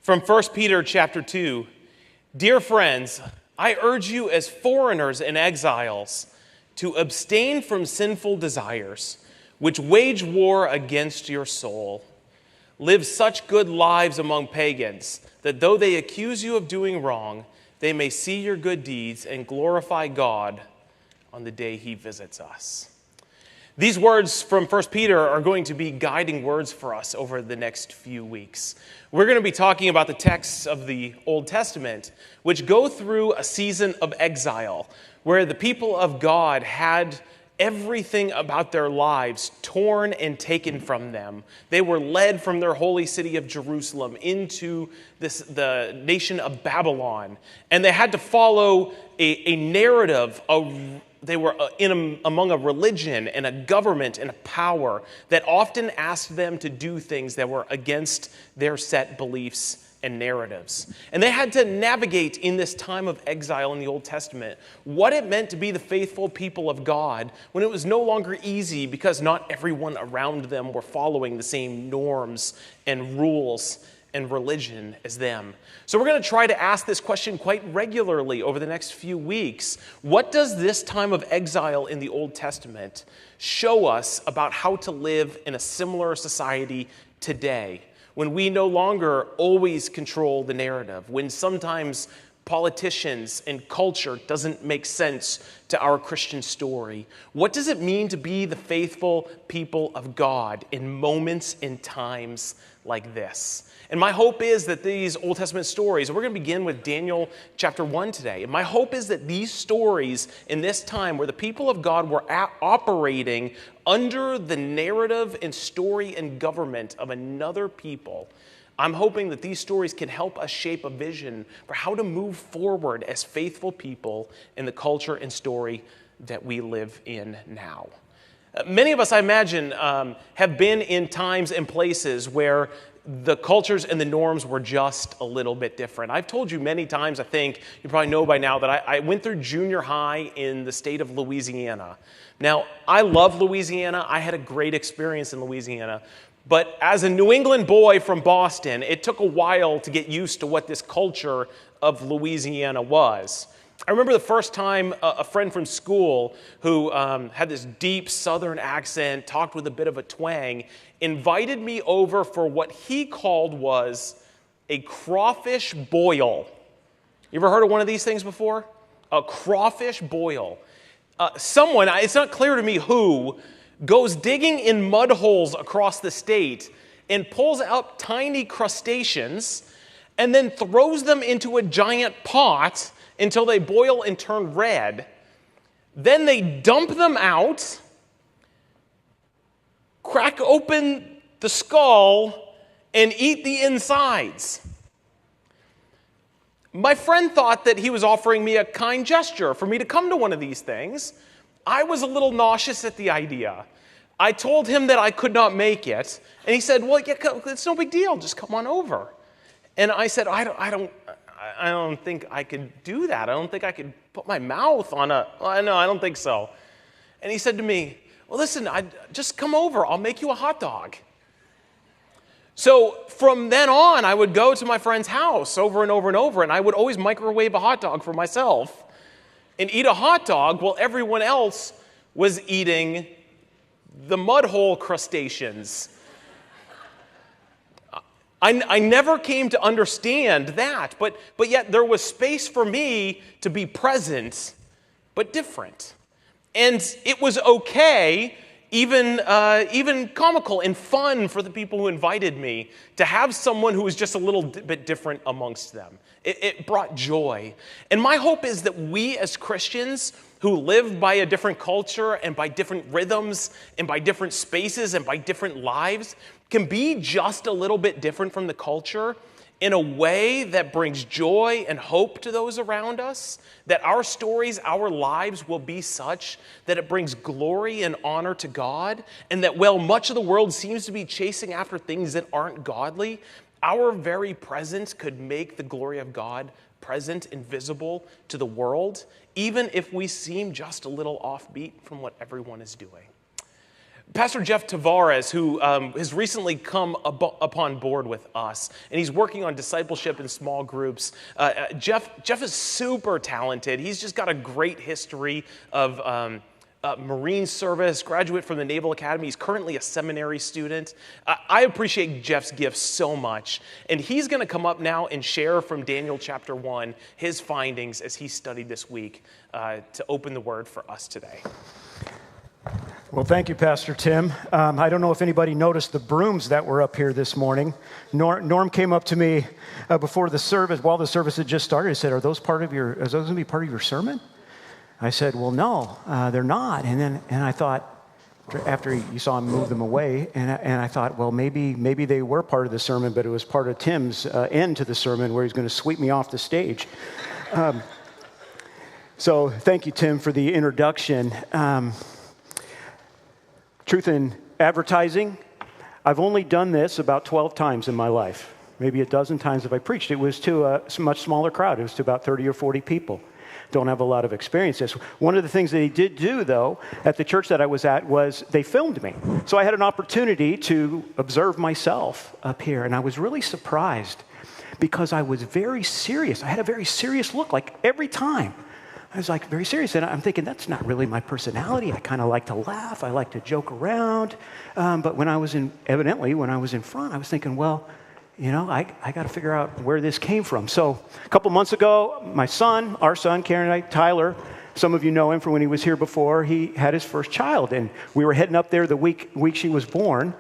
From 1 Peter chapter 2, dear friends, I urge you as foreigners and exiles to abstain from sinful desires, which wage war against your soul. Live such good lives among pagans, that though they accuse you of doing wrong, they may see your good deeds and glorify God on the day he visits us. These words from 1 Peter are going to be guiding words for us over the next few weeks. We're going to be talking about the texts of the Old Testament, which go through a season of exile, where the people of God had everything about their lives torn and taken from them. They were led from their holy city of Jerusalem into the nation of Babylon, and they had to follow a narrative of they were among a religion and a government and a power that often asked them to do things that were against their set beliefs and narratives. And they had to navigate in this time of exile in the Old Testament what it meant to be the faithful people of God when it was no longer easy because not everyone around them were following the same norms and rules and religion as them. So we're going to try to ask this question quite regularly over the next few weeks. What does this time of exile in the Old Testament show us about how to live in a similar society today, when we no longer always control the narrative, when sometimes politicians and culture doesn't make sense to our Christian story? What does it mean to be the faithful people of God in moments and times like this? And my hope is that these Old Testament stories, we're going to begin with Daniel chapter 1 today. And my hope is that these stories in this time where the people of God were operating under the narrative and story and government of another people, I'm hoping that these stories can help us shape a vision for how to move forward as faithful people in the culture and story that we live in now. Many of us, I imagine, have been in times and places where the cultures and the norms were just a little bit different. I've told you many times, I think, you probably know by now, that I went through junior high in the state of Louisiana. Now, I love Louisiana. I had a great experience in Louisiana. But as a New England boy from Boston, it took a while to get used to what this culture of Louisiana was. I remember the first time a friend from school who had this deep Southern accent, talked with a bit of a twang, invited me over for what he called was a crawfish boil. You ever heard of one of these things before? A crawfish boil. Someone, it's not clear to me who, goes digging in mud holes across the state and pulls out tiny crustaceans and then throws them into a giant pot until they boil and turn red. Then they dump them out, crack open the skull, and eat the insides. My friend thought that he was offering me a kind gesture for me to come to one of these things. I was a little nauseous at the idea. I told him that I could not make it, and he said, well, yeah, it's no big deal, just come on over. And I said, I don't think I could do that. I don't think I could put my mouth on no, I don't think so. And he said to me, well, listen, just come over. I'll make you a hot dog. So from then on, I would go to my friend's house over and over and over, and I would always microwave a hot dog for myself and eat a hot dog while everyone else was eating the mud hole crustaceans. I never came to understand that, but yet there was space for me to be present, but different. And it was okay, even comical and fun for the people who invited me to have someone who was just a little bit different amongst them. It brought joy. And my hope is that we as Christians who live by a different culture and by different rhythms and by different spaces and by different lives can be just a little bit different from the culture in a way that brings joy and hope to those around us, that our stories, our lives will be such that it brings glory and honor to God, and that while much of the world seems to be chasing after things that aren't godly, our very presence could make the glory of God present and visible to the world, even if we seem just a little offbeat from what everyone is doing. Pastor Jeff Tavares, who has recently come upon board with us, and he's working on discipleship in small groups. Jeff is super talented. He's just got a great history of Marine service, graduate from the Naval Academy. He's currently a seminary student. I appreciate Jeff's gifts so much, and he's going to come up now and share from Daniel chapter 1 his findings as he studied this week to open the word for us today. Well, thank you, Pastor Tim. I don't know if anybody noticed the brooms that were up here this morning. Norm came up to me before the service, while the service had just started. He said, Is those going to be part of your sermon? I said, well, no, they're not. And I thought, after you saw him move them away, and I thought, well, maybe they were part of the sermon, but it was part of Tim's end to the sermon where he's going to sweep me off the stage. So thank you, Tim, for the introduction. Truth in advertising, I've only done this about 12 times in my life. Maybe a dozen times if I preached. It was to a much smaller crowd. It was to about 30 or 40 people. Don't have a lot of experience. One of the things that they did do, though, at the church that I was at was they filmed me. So I had an opportunity to observe myself up here, and I was really surprised because I was very serious. I had a very serious look, like every time. I was like very serious, and I'm thinking, that's not really my personality. I kind of like to laugh. I like to joke around. But when I was in front, I was thinking, well, I got to figure out where this came from. So a couple months ago, our son, Karen and I, Tyler, some of you know him from when he was here before, he had his first child. And we were heading up there the week she was born.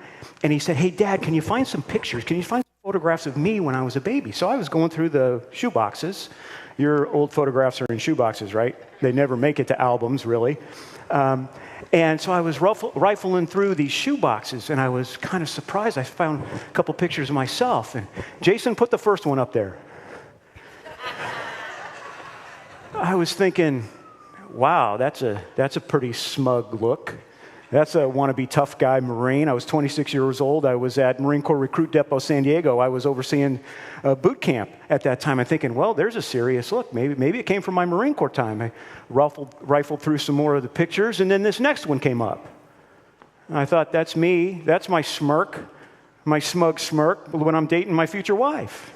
And he said, hey, Dad, can you find some pictures? Can you find some photographs of me when I was a baby? So I was going through the shoe boxes. Your old photographs are in shoe boxes, right? They never make it to albums, really. And so I was rifling through these shoe boxes, and I was kind of surprised. I found a couple pictures of myself. And Jason, put the first one up there. I was thinking, wow, that's a pretty smug look. That's a wannabe tough guy Marine. I was 26 years old. I was at Marine Corps Recruit Depot, San Diego. I was overseeing boot camp at that time. I'm thinking, well, there's a serious look. Maybe it came from my Marine Corps time. I rifled through some more of the pictures, and then this next one came up. And I thought, that's me. That's my smirk, my smug smirk when I'm dating my future wife.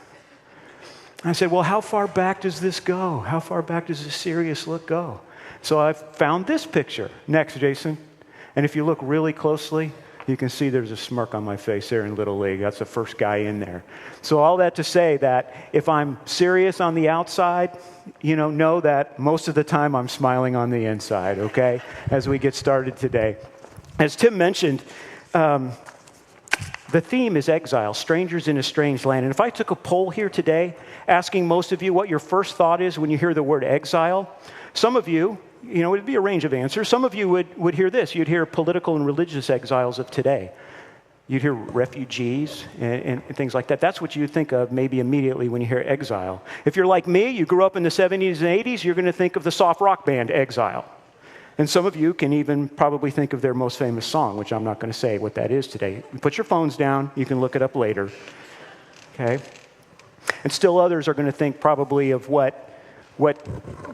I said, well, how far back does this go? How far back does this serious look go? So I found this picture. Next, Jason. And if you look really closely, you can see there's a smirk on my face there in Little League. That's the first guy in there. So all that to say that if I'm serious on the outside, know that most of the time I'm smiling on the inside, okay, as we get started today. As Tim mentioned, the theme is exile, strangers in a strange land. And if I took a poll here today, asking most of you what your first thought is when you hear the word exile, some of you, it'd be a range of answers. Some of you would hear this. You'd hear political and religious exiles of today. You'd hear refugees and things like that. That's what you think of maybe immediately when you hear exile. If you're like me, you grew up in the 70s and 80s, you're going to think of the soft rock band Exile. And some of you can even probably think of their most famous song, which I'm not going to say what that is today. Put your phones down. You can look it up later. Okay? And still others are going to think probably of what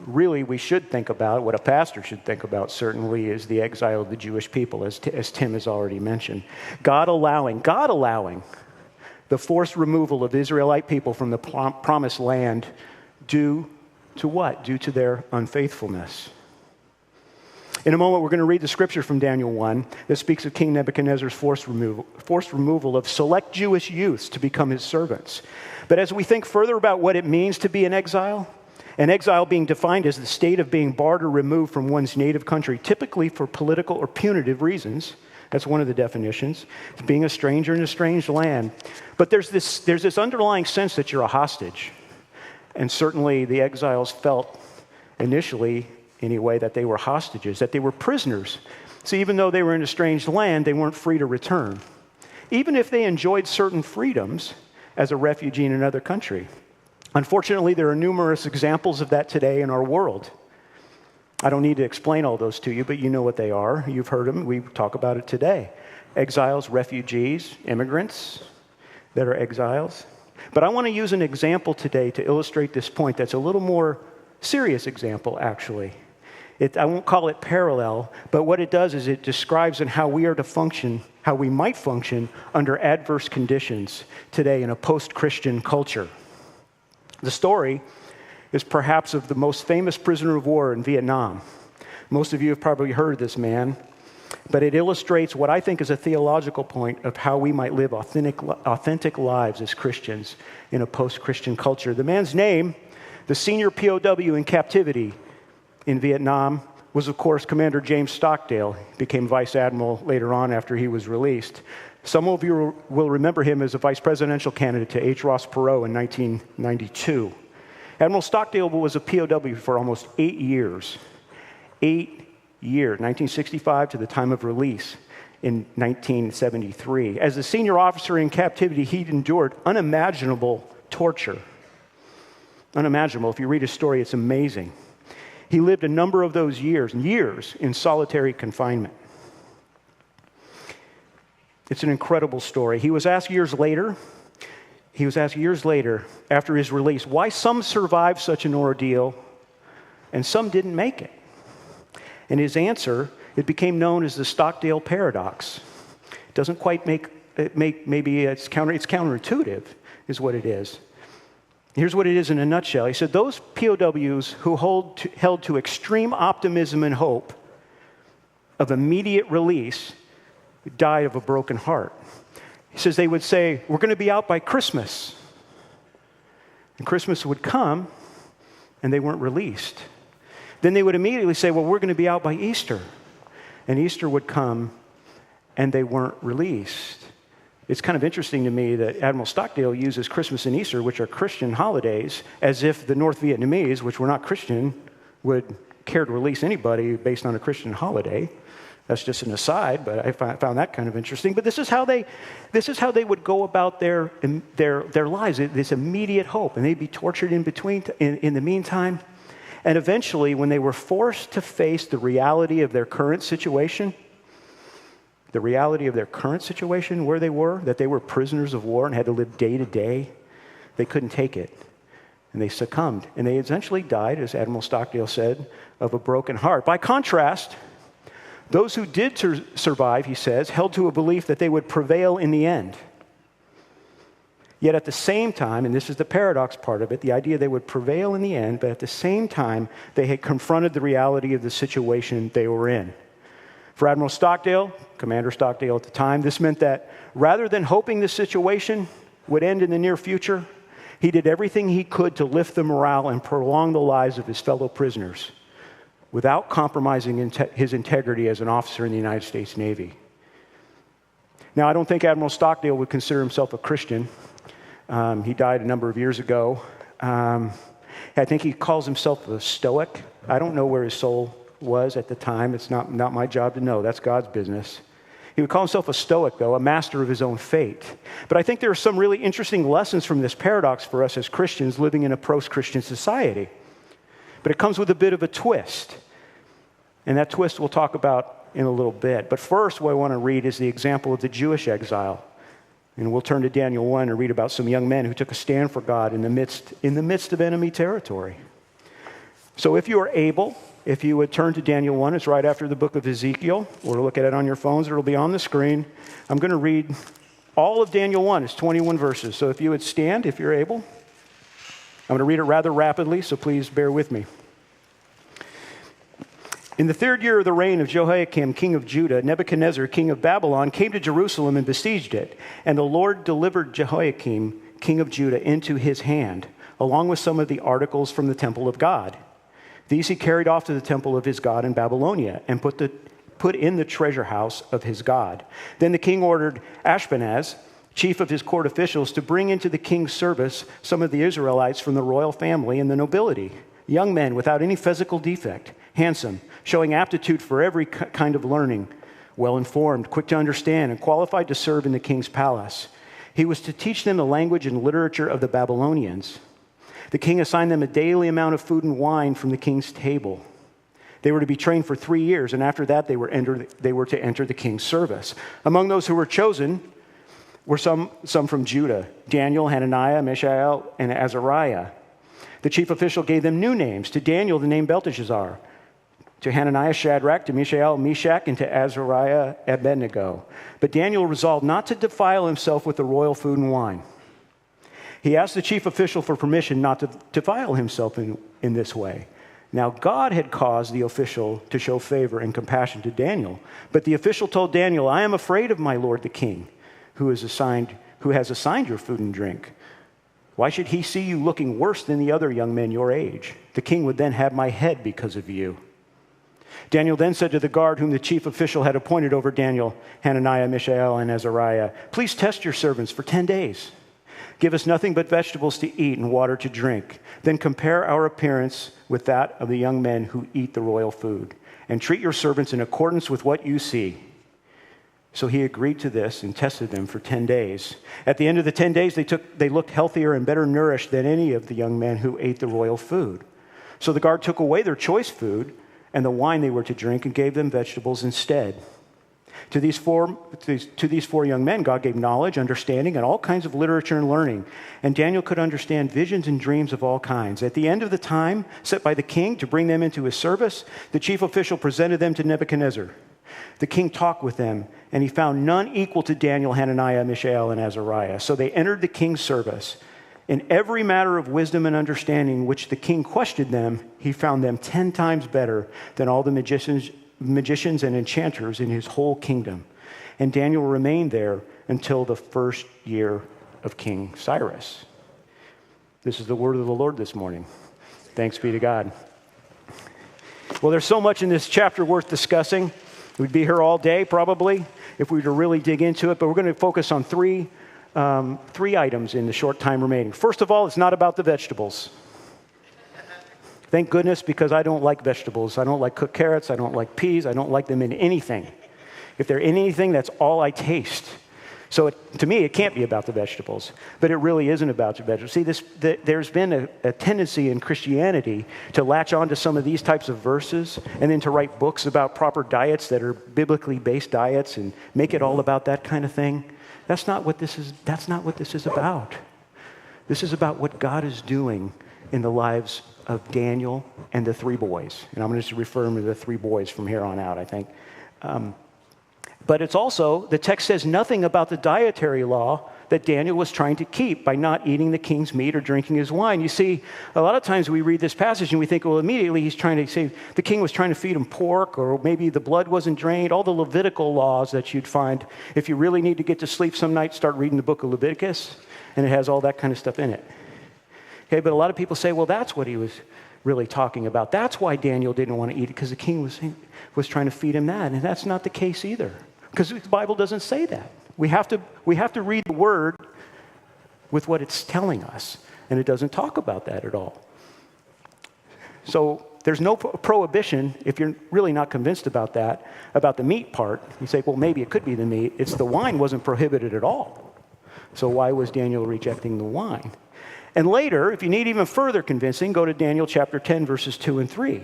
really we should think about, what a pastor should think about, certainly, is the exile of the Jewish people, as Tim has already mentioned. God allowing the forced removal of Israelite people from the promised land due to what? Due to their unfaithfulness. In a moment, we're going to read the scripture from Daniel 1 that speaks of King Nebuchadnezzar's forced removal of select Jewish youths to become his servants. But as we think further about what it means to be an exile being defined as the state of being barred or removed from one's native country, typically for political or punitive reasons. That's one of the definitions. It's being a stranger in a strange land. But there's this underlying sense that you're a hostage. And certainly the exiles felt initially, anyway, that they were hostages, that they were prisoners. So even though they were in a strange land, they weren't free to return. Even if they enjoyed certain freedoms as a refugee in another country. Unfortunately, there are numerous examples of that today in our world. I don't need to explain all those to you, but you know what they are. You've heard them. We talk about it today. Exiles, refugees, immigrants that are exiles. But I want to use an example today to illustrate this point that's a little more serious example, actually. I won't call it parallel, but what it does is it describes in how we are to function, how we might function under adverse conditions today in a post-Christian culture. The story is perhaps of the most famous prisoner of war in Vietnam. Most of you have probably heard of this man, but it illustrates what I think is a theological point of how we might live authentic lives as Christians in a post-Christian culture. The man's name, the senior POW in captivity in Vietnam, was, of course, Commander James Stockdale. He became Vice Admiral later on after he was released. Some of you will remember him as a vice presidential candidate to H. Ross Perot in 1992. Admiral Stockdale was a POW for almost 8 years. 8 years, 1965 to the time of release in 1973. As a senior officer in captivity, he endured unimaginable torture. Unimaginable. If you read his story, it's amazing. He lived a number of those years in solitary confinement. It's an incredible story. He was asked years later, after his release, why some survived such an ordeal and some didn't make it. And his answer, it became known as the Stockdale paradox. It doesn't quite maybe it's counterintuitive, is what it is. Here's what it is in a nutshell. He said, those POWs who held to extreme optimism and hope of immediate release died of a broken heart. He says they would say, we're going to be out by Christmas. And Christmas would come, and they weren't released. Then they would immediately say, well, we're going to be out by Easter. And Easter would come, and they weren't released. It's kind of interesting to me that Admiral Stockdale uses Christmas and Easter, which are Christian holidays, as if the North Vietnamese, which were not Christian, would care to release anybody based on a Christian holiday. That's just an aside, but I found that kind of interesting. But this is how they would go about their lives, this immediate hope, and they'd be tortured in the meantime. And eventually, when they were forced to face the reality of their current situation, where they were, that they were prisoners of war and had to live day to day, they couldn't take it. And they succumbed. And they essentially died, as Admiral Stockdale said, of a broken heart. By contrast, those who did survive, he says, held to a belief that they would prevail in the end. Yet at the same time, and this is the paradox part of it, the idea they would prevail in the end, but at the same time, they had confronted the reality of the situation they were in. For Admiral Stockdale, Commander Stockdale at the time, this meant that rather than hoping the situation would end in the near future, he did everything he could to lift the morale and prolong the lives of his fellow prisoners without compromising his integrity as an officer in the United States Navy. Now, I don't think Admiral Stockdale would consider himself a Christian. He died a number of years ago. I think he calls himself a Stoic. I don't know where his soul was at the time. It's not my job to know. That's God's business. He would call himself a Stoic, though, a master of his own fate. But I think there are some really interesting lessons from this paradox for us as Christians living in a post-Christian society. But it comes with a bit of a twist. And that twist we'll talk about in a little bit. But first, what I want to read is the example of the Jewish exile. And we'll turn to Daniel 1 and read about some young men who took a stand for God in the midst of enemy territory. So if you are able, if you would turn to Daniel 1, it's right after the book of Ezekiel, or look at it on your phones, it'll be on the screen. I'm going to read all of Daniel 1. It's 21 verses. So if you would stand, if you're able. I'm going to read it rather rapidly, so please bear with me. In the 3rd year of the reign of Jehoiakim, king of Judah, Nebuchadnezzar, king of Babylon, came to Jerusalem and besieged it. And the Lord delivered Jehoiakim, king of Judah, into his hand, along with some of the articles from the temple of God. These he carried off to the temple of his God in Babylonia and put in the treasure house of his God. Then the king ordered Ashpenaz, chief of his court officials, to bring into the king's service some of the Israelites from the royal family and the nobility, young men without any physical defect, handsome, showing aptitude for every kind of learning, well-informed, quick to understand, and qualified to serve in the king's palace. He was to teach them the language and literature of the Babylonians. The king assigned them a daily amount of food and wine from the king's table. They were to be trained for 3 years, and after that they were to enter the king's service. Among those who were chosen were some from Judah: Daniel, Hananiah, Mishael, and Azariah. The chief official gave them new names. To Daniel, the name Belteshazzar. to Hananiah, Shadrach, to Mishael, Meshach, and to Azariah, Abednego. But Daniel resolved not to defile himself with the royal food and wine. He asked the chief official for permission not to defile himself in this way. Now, God had caused the official to show favor and compassion to Daniel. But the official told Daniel, I am afraid of my lord the king, who has assigned your food and drink. Why should he see you looking worse than the other young men your age? The king would then have my head because of you. Daniel then said to the guard whom the chief official had appointed over Daniel, Hananiah, Mishael, and Azariah, please test your servants for 10 days. Give us nothing but vegetables to eat and water to drink. Then compare our appearance with that of the young men who eat the royal food, and treat your servants in accordance with what you see. So he agreed to this and tested them for 10 days. At the end of the 10 days, they looked healthier and better nourished than any of the young men who ate the royal food. So the guard took away their choice food and the wine they were to drink and gave them vegetables instead. To these four young men, God gave knowledge, understanding, and all kinds of literature and learning. And Daniel could understand visions and dreams of all kinds. At the end of the time set by the king to bring them into his service, the chief official presented them to Nebuchadnezzar. The king talked with them, and he found none equal to Daniel, Hananiah, Mishael, and Azariah. So they entered the king's service. In every matter of wisdom and understanding which the king questioned them, he found them 10 times better than all the magicians and enchanters in his whole kingdom. And Daniel remained there until the first year of King Cyrus. This is the word of the Lord this morning. Thanks be to God. Well, there's so much in this chapter worth discussing. We'd be here all day probably if we were to really dig into it, but we're going to focus on three items in the short time remaining. First of all, it's not about the vegetables. Thank goodness, because I don't like vegetables. I don't like cooked carrots. I don't like peas. I don't like them in anything. If they're in anything, that's all I taste. So to me, it can't be about the vegetables. But it really isn't about the vegetables. See, there's been a tendency in Christianity to latch onto some of these types of verses and then to write books about proper diets that are biblically based diets and make it all about that kind of thing. That's not what this is. That's not what this is about. This is about what God is doing in the lives of Daniel and the three boys. And I'm going to just refer them to the three boys from here on out, I think. But it's also, the text says nothing about the dietary law that Daniel was trying to keep by not eating the king's meat or drinking his wine. You see, a lot of times we read this passage and we think, well, immediately he's trying to say the king was trying to feed him pork, or maybe the blood wasn't drained, all the Levitical laws that you'd find. If you really need to get to sleep some night, start reading the book of Leviticus, and it has all that kind of stuff in it. Okay, but a lot of people say, well, that's what he was really talking about. That's why Daniel didn't want to eat it, because the king was trying to feed him that. And that's not the case either, because the Bible doesn't say that. We have to read the word with what it's telling us, and it doesn't talk about that at all. So there's no prohibition, if you're really not convinced about that, about the meat part. You say, well, maybe it could be the meat. It's the wine wasn't prohibited at all. So why was Daniel rejecting the wine? And later, if you need even further convincing, go to Daniel chapter 10, verses 2 and 3.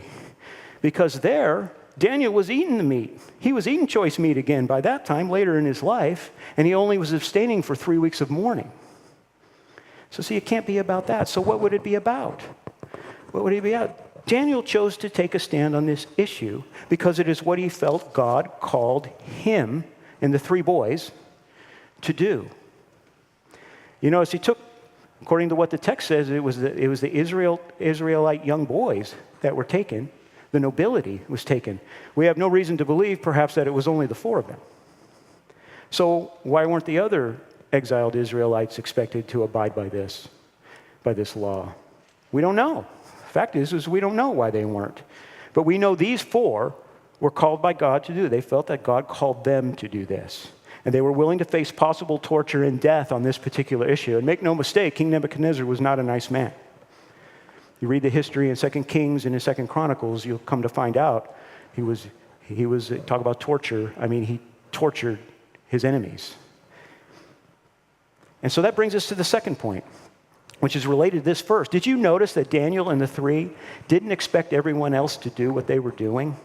Because there, Daniel was eating the meat. He was eating choice meat again by that time, later in his life, and he only was abstaining for 3 weeks of mourning. So see, it can't be about that. So what would it be about? What would it be about? Daniel chose to take a stand on this issue because it is what he felt God called him and the three boys to do. You know, as he took, according to what the text says, it was the Israelite young boys that were taken. The nobility was taken. We have no reason to believe, perhaps, that it was only the four of them. So why weren't the other exiled Israelites expected to abide by this law? We don't know. The fact is we don't know why they weren't. But we know these four were called by God to do it. They felt that God called them to do this. And they were willing to face possible torture and death on this particular issue. And make no mistake, King Nebuchadnezzar was not a nice man. You read the history in 2 Kings and in 2 Chronicles, you'll come to find out he was talk about torture. I mean, he tortured his enemies. And so that brings us to the second point, which is related to this first. Did you notice that Daniel and the three didn't expect everyone else to do what they were doing?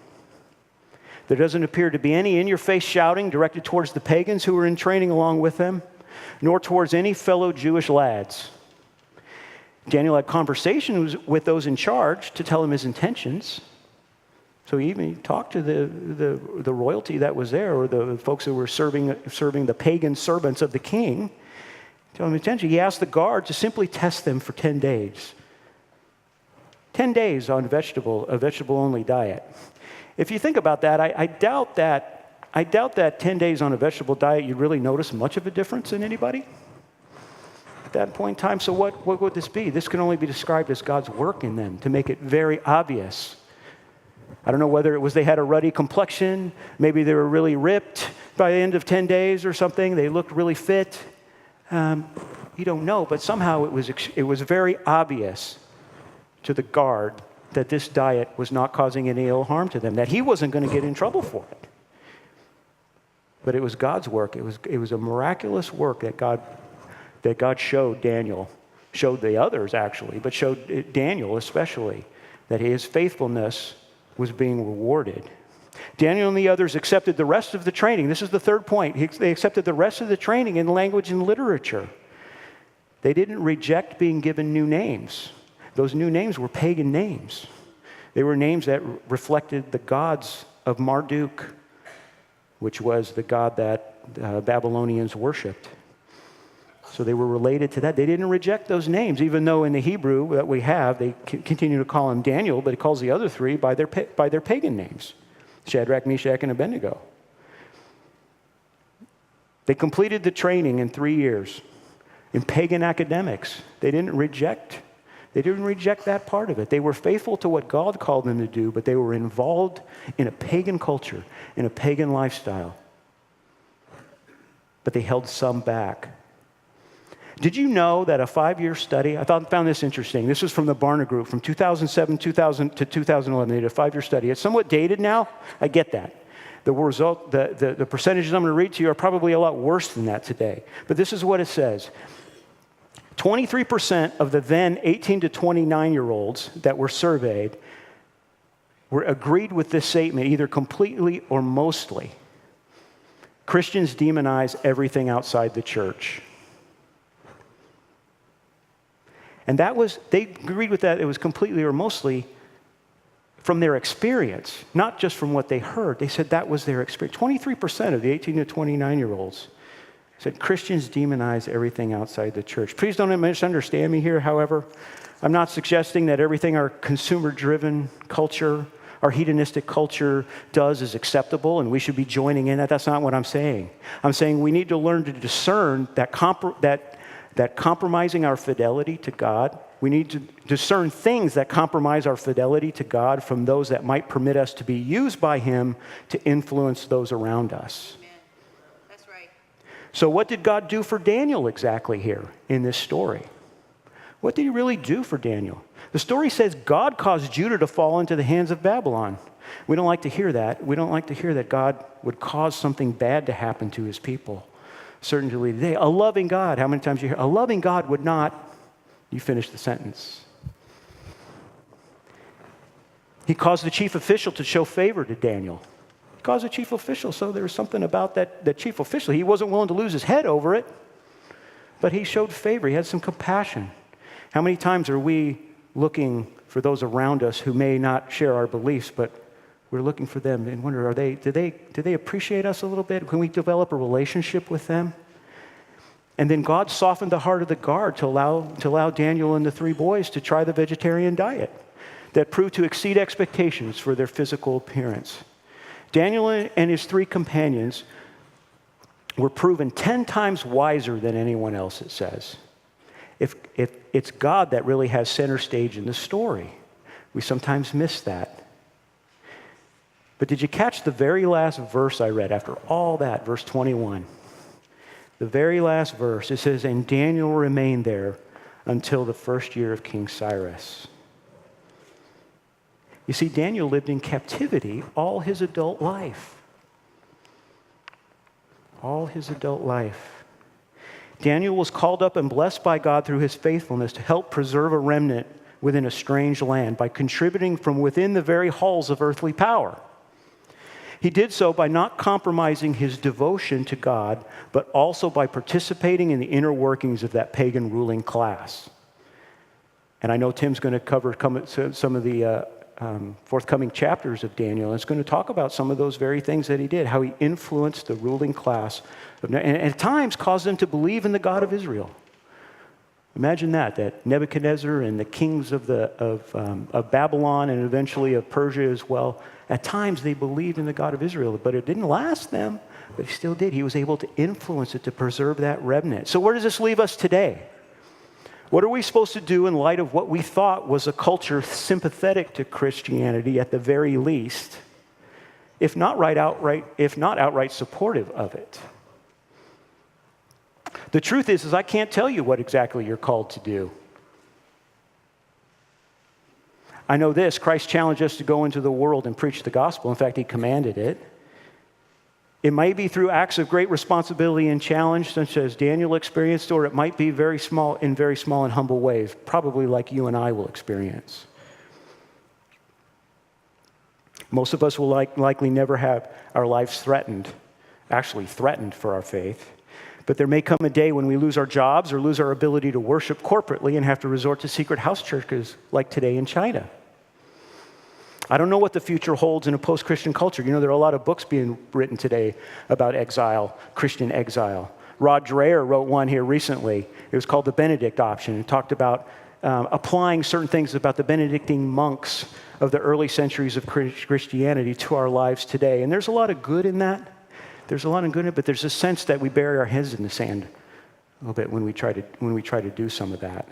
There doesn't appear to be any in-your-face shouting directed towards the pagans who were in training along with them, nor towards any fellow Jewish lads. Daniel had conversations with those in charge to tell him his intentions. So he even talked to the royalty that was there, or the folks who were serving the pagan servants of the king. Tell them attention. He asked the guard to simply test them for 10 days. 10 days on a vegetable-only diet. If you think about that, I doubt that 10 days on a vegetable diet you'd really notice much of a difference in anybody at that point in time. So what would this be? This can only be described as God's work in them to make it very obvious. I don't know whether it was they had a ruddy complexion, maybe they were really ripped by the end of 10 days or something, they looked really fit. You don't know, but somehow it was very obvious to the guard that this diet was not causing any ill harm to them, that he wasn't going to get in trouble for it. But it was God's work. It was a miraculous work that God showed Daniel, showed the others actually, but showed Daniel especially, that his faithfulness was being rewarded. Daniel and the others accepted the rest of the training. This is the third point. They accepted the rest of the training in language and literature. They didn't reject being given new names. Those new names were pagan names. They were names that reflected the gods of Marduk, which was the god that Babylonians worshipped. So they were related to that. They didn't reject those names, even though in the Hebrew that we have, they continue to call him Daniel, but he calls the other three by their pagan names, Shadrach, Meshach, and Abednego. They completed the training in 3 years in pagan academics. They didn't reject that part of it. They were faithful to what God called them to do, but they were involved in a pagan culture, in a pagan lifestyle. But they held some back. Did you know that a 5-year study, I found this interesting. This was from the Barna Group from 2007 to 2011. They did a 5-year study. It's somewhat dated now. I get that. The percentages I'm going to read to you are probably a lot worse than that today. But this is what it says. 23% of the then 18 to 29-year-olds that were surveyed were agreed with this statement, either completely or mostly. Christians demonize everything outside the church. And they agreed with that. It was completely or mostly from their experience, not just from what they heard. They said that was their experience. 23% of the 18 to 29-year-olds said Christians demonize everything outside the church. Please don't misunderstand me here, however. I'm not suggesting that everything our consumer-driven culture, our hedonistic culture does is acceptable and we should be joining in that. That's not what I'm saying. I'm saying we need to learn to discern that compromising our fidelity to God, we need to discern things that compromise our fidelity to God from those that might permit us to be used by Him to influence those around us. Amen. That's right. So what did God do for Daniel exactly here in this story? What did He really do for Daniel? The story says God caused Judah to fall into the hands of Babylon. We don't like to hear that. We don't like to hear that God would cause something bad to happen to His people. Certainly today, a loving God, how many times you hear, a loving God would not, you finish the sentence. He caused the chief official to show favor to Daniel. He caused the chief official, so there was something about that chief official. He wasn't willing to lose his head over it, but he showed favor. He had some compassion. How many times are we looking for those around us who may not share our beliefs, but we're looking for them and wonder, do they appreciate us a little bit? Can we develop a relationship with them? And then God softened the heart of the guard to allow Daniel and the 3 boys to try the vegetarian diet that proved to exceed expectations for their physical appearance. Daniel and his 3 companions were proven 10 times wiser than anyone else, it says. If it's God that really has center stage in the story, we sometimes miss that. But did you catch the very last verse I read after all that, verse 21? The very last verse, it says, and Daniel remained there until the first year of King Cyrus. You see, Daniel lived in captivity all his adult life. All his adult life. Daniel was called up and blessed by God through his faithfulness to help preserve a remnant within a strange land by contributing from within the very halls of earthly power. He did so by not compromising his devotion to God, but also by participating in the inner workings of that pagan ruling class. And I know Tim's going to cover some of the forthcoming chapters of Daniel. And it's going to talk about some of those very things that he did, how he influenced the ruling class, and at times caused them to believe in the God of Israel. Imagine that Nebuchadnezzar and the kings of Babylon and eventually of Persia as well, at times they believed in the God of Israel, but it didn't last them, but he still did. He was able to influence it to preserve that remnant. So where does this leave us today? What are we supposed to do in light of what we thought was a culture sympathetic to Christianity at the very least, if not outright supportive of it? The truth is I can't tell you what exactly you're called to do. I know this, Christ challenged us to go into the world and preach the gospel. In fact, he commanded it. It might be through acts of great responsibility and challenge, such as Daniel experienced, or it might be in very small and humble ways, probably like you and I will experience. Most of us will likely never have our lives threatened for our faith. But there may come a day when we lose our jobs or lose our ability to worship corporately and have to resort to secret house churches like today in China. I don't know what the future holds in a post-Christian culture. There are a lot of books being written today about exile, Christian exile. Rod Dreher wrote one here recently. It was called The Benedict Option. It talked about applying certain things about the Benedictine monks of the early centuries of Christianity to our lives today. And there's a lot of good in that. There's a lot of good in it, but there's a sense that we bury our heads in the sand a little bit when we try to do some of that.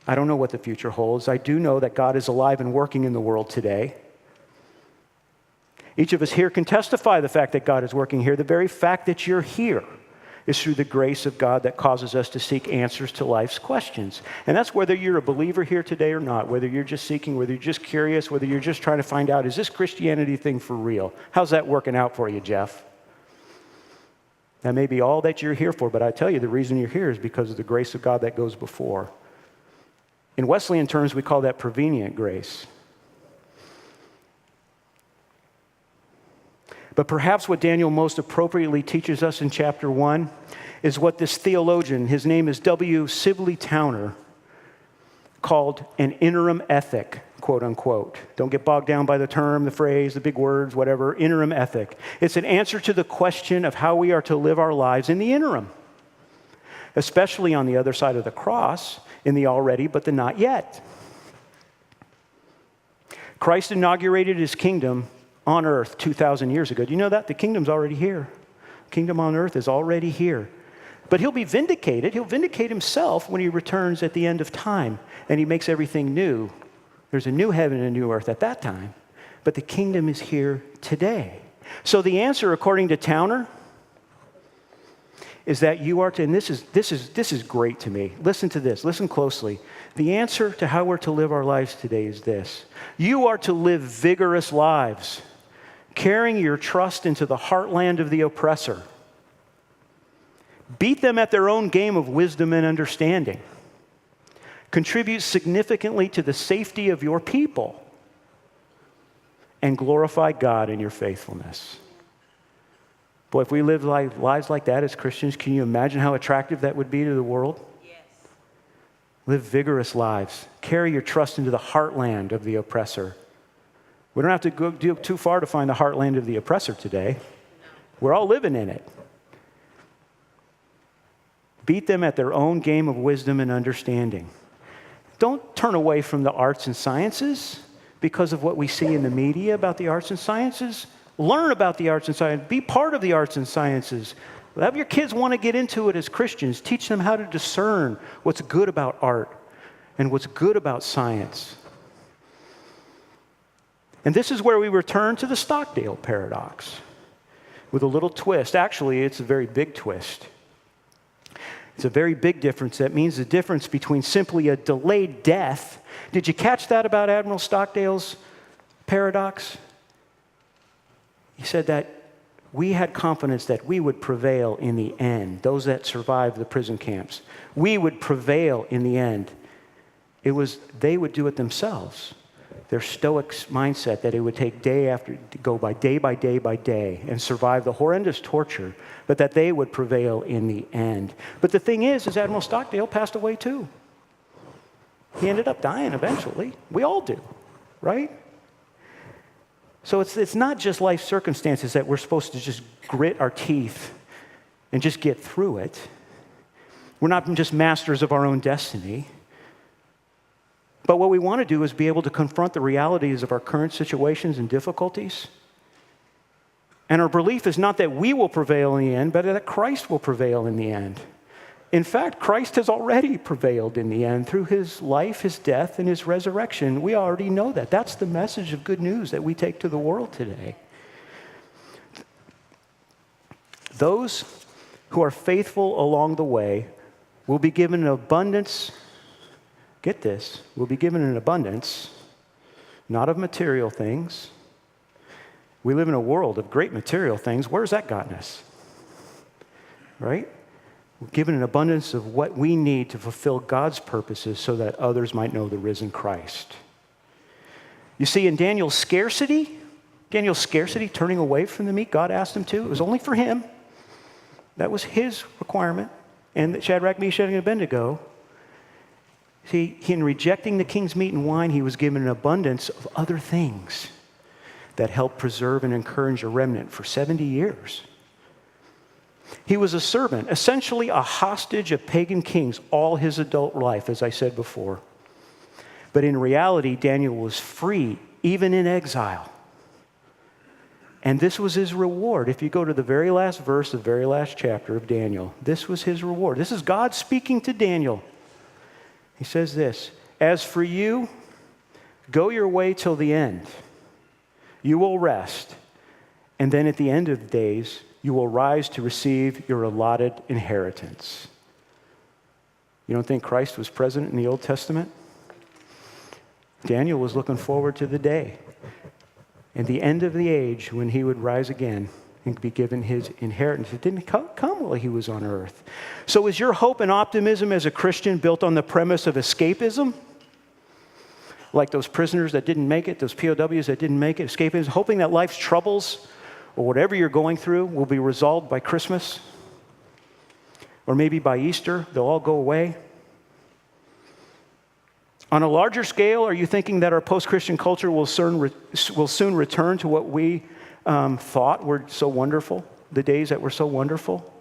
I don't know what the future holds. I do know that God is alive and working in the world today. Each of us here can testify the fact that God is working here. The very fact that you're here is through the grace of God that causes us to seek answers to life's questions. And that's whether you're a believer here today or not, whether you're just seeking, whether you're just curious, whether you're just trying to find out, is this Christianity thing for real? How's that working out for you, Jeff? That may be all that you're here for, but I tell you, the reason you're here is because of the grace of God that goes before. In Wesleyan terms, we call that prevenient grace. But perhaps what Daniel most appropriately teaches us in chapter 1 is what this theologian, his name is W. Sibley Towner, called an interim ethic, quote unquote. Don't get bogged down by the term, the phrase, the big words, whatever, interim ethic. It's an answer to the question of how we are to live our lives in the interim, especially on the other side of the cross, in the already but the not yet. Christ inaugurated his kingdom on earth 2,000 years ago. Do you know that? The kingdom's already here. Kingdom on earth is already here. But he'll be vindicated. He'll vindicate himself when he returns at the end of time and he makes everything new. There's a new heaven and a new earth at that time. But the kingdom is here today. So the answer, according to Towner, is that you are to, and this is great to me. Listen to this. Listen closely. The answer to how we're to live our lives today is this. You are to live vigorous lives, carrying your trust into the heartland of the oppressor. Beat them at their own game of wisdom and understanding. Contribute significantly to the safety of your people. And glorify God in your faithfulness. Boy, if we live lives like that as Christians, can you imagine how attractive that would be to the world? Yes. Live vigorous lives. Carry your trust into the heartland of the oppressor. We don't have to go too far to find the heartland of the oppressor today. No. We're all living in it. Beat them at their own game of wisdom and understanding. Don't turn away from the arts and sciences because of what we see in the media about the arts and sciences. Learn about the arts and sciences. Be part of the arts and sciences. Have your kids want to get into it as Christians. Teach them how to discern what's good about art and what's good about science. And this is where we return to the Stockdale paradox with a little twist. Actually, it's a very big twist. It's a very big difference. That means the difference between simply a delayed death. Did you catch that about Admiral Stockdale's paradox? He said that we had confidence that we would prevail in the end, those that survived the prison camps. We would prevail in the end. It was they would do it themselves. Their Stoic mindset that it would take go by day and survive the horrendous torture, but that they would prevail in the end. But the thing is Admiral Stockdale passed away too. He ended up dying eventually. We all do, right? So it's not just life circumstances that we're supposed to just grit our teeth and just get through it. We're not just masters of our own destiny. But what we want to do is be able to confront the realities of our current situations and difficulties. And our belief is not that we will prevail in the end, but that Christ will prevail in the end. In fact, Christ has already prevailed in the end through his life, his death, and his resurrection. We already know that. That's the message of good news that we take to the world today. Those who are faithful along the way will be given an abundance, get this, will be given an abundance, not of material things. We live in a world of great material things. Where's that gotten us? Right? We're given an abundance of what we need to fulfill God's purposes so that others might know the risen Christ. You see, in Daniel's scarcity, turning away from the meat, God asked him to. It was only for him. That was his requirement. And Shadrach, Meshach, and Abednego, see, in rejecting the king's meat and wine, he was given an abundance of other things that helped preserve and encourage a remnant for 70 years. He was a servant, essentially a hostage of pagan kings all his adult life, as I said before. But in reality, Daniel was free, even in exile. And this was his reward. If you go to the very last verse, the very last chapter of Daniel, this was his reward. This is God speaking to Daniel. He says this, "As for you, go your way till the end. You will rest, and then at the end of the days, you will rise to receive your allotted inheritance." You don't think Christ was present in the Old Testament? Daniel was looking forward to the day and the end of the age when he would rise again and be given his inheritance. It didn't come while he was on earth. So is your hope and optimism as a Christian built on the premise of escapism? Like those prisoners that didn't make it, those POWs that didn't make it, escapism, hoping that life's troubles or whatever you're going through will be resolved by Christmas? Or maybe by Easter, they'll all go away? On a larger scale, are you thinking that our post-Christian culture will soon return to what we thought were so wonderful, the days that were so wonderful?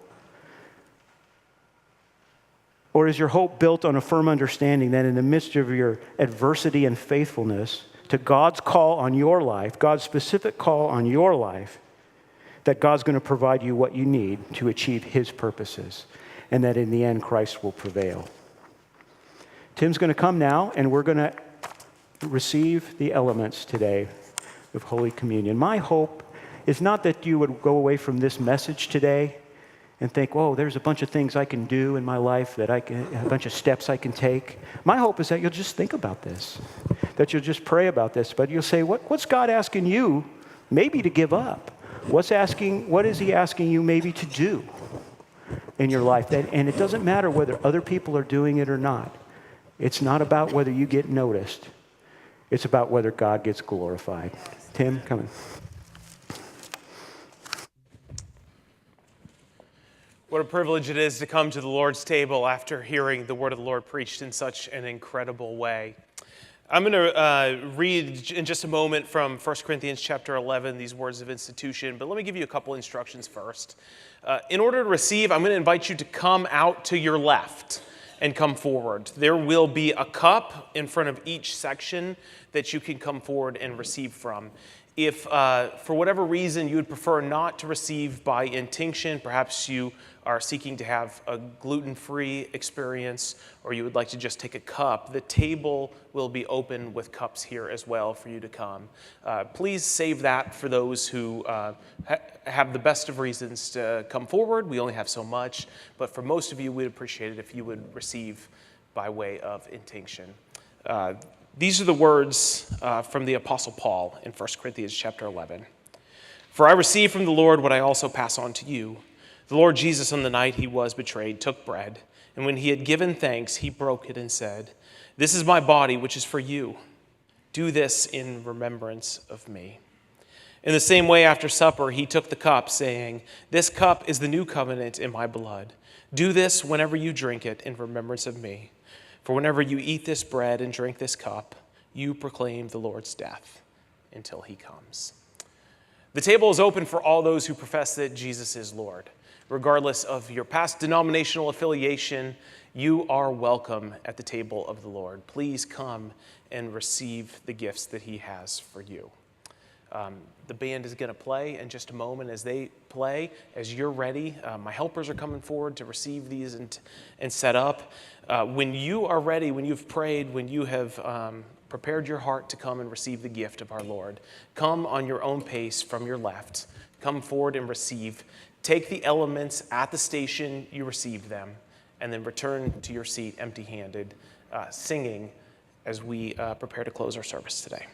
Or is your hope built on a firm understanding that in the midst of your adversity and faithfulness to God's call on your life, God's specific call on your life, that God's going to provide you what you need to achieve his purposes, and that in the end, Christ will prevail? Tim's going to come now, and we're going to receive the elements today of Holy Communion. My hope is not that you would go away from this message today and think, whoa, there's a bunch of things I can do in my life, a bunch of steps I can take. My hope is that you'll just think about this, that you'll just pray about this, but you'll say, what's God asking you maybe to give up? What is he asking you maybe to do in your life? And it doesn't matter whether other people are doing it or not. It's not about whether you get noticed. It's about whether God gets glorified. Tim, come in. What a privilege it is to come to the Lord's table after hearing the word of the Lord preached in such an incredible way. I'm going to read in just a moment from 1 Corinthians chapter 11, these words of institution, but let me give you a couple instructions first. In order to receive, I'm going to invite you to come out to your left and come forward. There will be a cup in front of each section that you can come forward and receive from. If for whatever reason you would prefer not to receive by intinction, perhaps you are seeking to have a gluten-free experience, or you would like to just take a cup, the table will be open with cups here as well for you to come. Please save that for those who have the best of reasons to come forward. We only have so much, but for most of you, we'd appreciate it if you would receive by way of intinction. These are the words from the Apostle Paul in 1 Corinthians chapter 11. "For I received from the Lord what I also pass on to you. The Lord Jesus, on the night he was betrayed, took bread, and when he had given thanks, he broke it and said, 'This is my body, which is for you. Do this in remembrance of me.' In the same way, after supper, he took the cup, saying, 'This cup is the new covenant in my blood. Do this whenever you drink it in remembrance of me. For whenever you eat this bread and drink this cup, you proclaim the Lord's death until he comes. The table is open for all those who profess that Jesus is Lord. Regardless of your past denominational affiliation, you are welcome at the table of the Lord. Please come and receive the gifts that he has for you. The band is going to play in just a moment. As they play, as you're ready, my helpers are coming forward to receive these and set up. When you are ready, when you've prayed, when you have prepared your heart to come and receive the gift of our Lord, come on your own pace from your left. Come forward and receive. Take the elements at the station you received them, and then return to your seat empty-handed, singing as we prepare to close our service today.